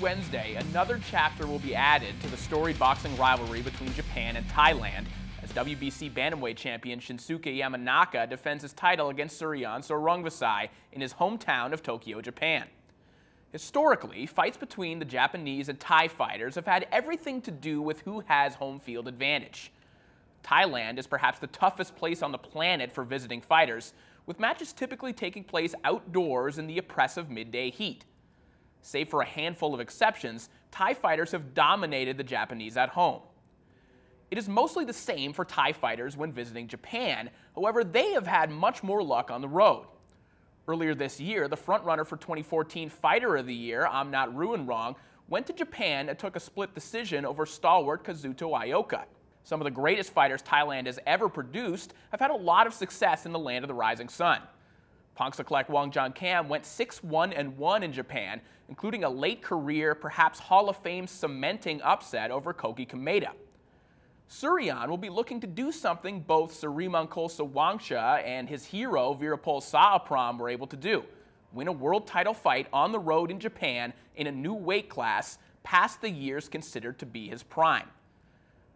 Wednesday, another chapter will be added to the storied boxing rivalry between Japan and Thailand as WBC bantamweight champion Shinsuke Yamanaka defends his title against Suriyan Sor Rungvisai in his hometown of Tokyo, Japan. Historically, fights between the Japanese and Thai fighters have had everything to do with who has home field advantage. Thailand is perhaps the toughest place on the planet for visiting fighters, with matches typically taking place outdoors in the oppressive midday heat. Save for a handful of exceptions, Thai fighters have dominated the Japanese at home. It is mostly the same for Thai fighters when visiting Japan, however, they have had much more luck on the road. Earlier this year, the frontrunner for 2014 Fighter of the Year, Amnat Ruenrong, went to Japan and took a split decision over stalwart Kazuto Ioka. Some of the greatest fighters Thailand has ever produced have had a lot of success in the land of the rising sun. Pongsaklek Wongjankam went 6-1-1 in Japan, including a late career, perhaps Hall of Fame cementing upset over Koki Kameda. Suriyan will be looking to do something both Surimankol Sawangsha and his hero Virapol Saapram were able to do: win a world title fight on the road in Japan in a new weight class past the years considered to be his prime.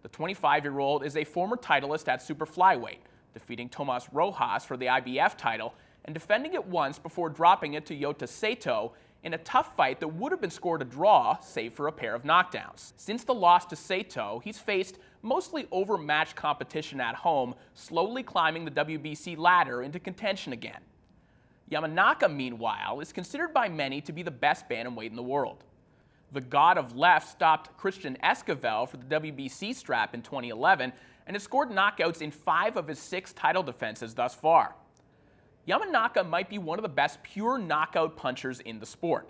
The 25-year-old is a former titleist at super flyweight, defeating Tomas Rojas for the IBF title and defending it once before dropping it to Yota Saito in a tough fight that would have been scored a draw, save for a pair of knockdowns. Since the loss to Saito, he's faced mostly overmatched competition at home, slowly climbing the WBC ladder into contention again. Yamanaka, meanwhile, is considered by many to be the best bantamweight in the world. The God of Left stopped Christian Esquivel for the WBC strap in 2011 and has scored knockouts in 5 of his 6 title defenses thus far. Yamanaka might be one of the best pure knockout punchers in the sport.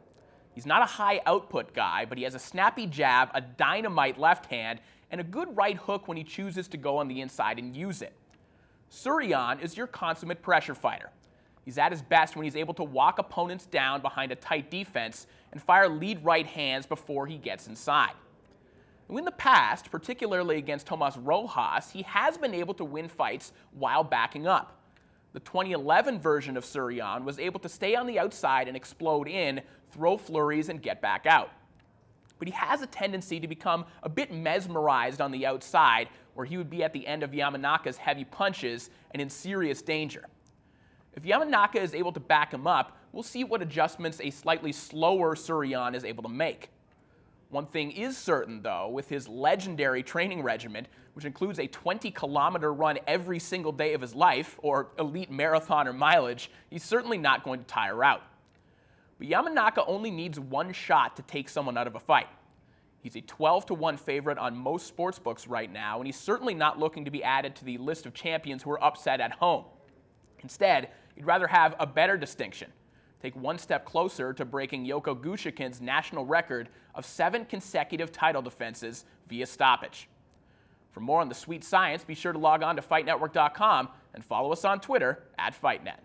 He's not a high output guy, but he has a snappy jab, a dynamite left hand, and a good right hook when he chooses to go on the inside and use it. Suriyan is your consummate pressure fighter. He's at his best when he's able to walk opponents down behind a tight defense and fire lead right hands before he gets inside. In the past, particularly against Tomas Rojas, he has been able to win fights while backing up. The 2011 version of Suriyan was able to stay on the outside and explode in, throw flurries, and get back out. But he has a tendency to become a bit mesmerized on the outside, where he would be at the end of Yamanaka's heavy punches and in serious danger. If Yamanaka is able to back him up, we'll see what adjustments a slightly slower Suriyan is able to make. One thing is certain, though, with his legendary training regimen, which includes a 20-kilometer run every single day of his life, or elite marathoner mileage, he's certainly not going to tire out. But Yamanaka only needs one shot to take someone out of a fight. He's a 12-1 favorite on most sportsbooks right now, and he's certainly not looking to be added to the list of champions who are upset at home. Instead, he'd rather have a better distinction: take one step closer to breaking Yoko Gushikin's national record of 7 consecutive title defenses via stoppage. For more on the sweet science, be sure to log on to FightNetwork.com and follow us on Twitter @FightNet.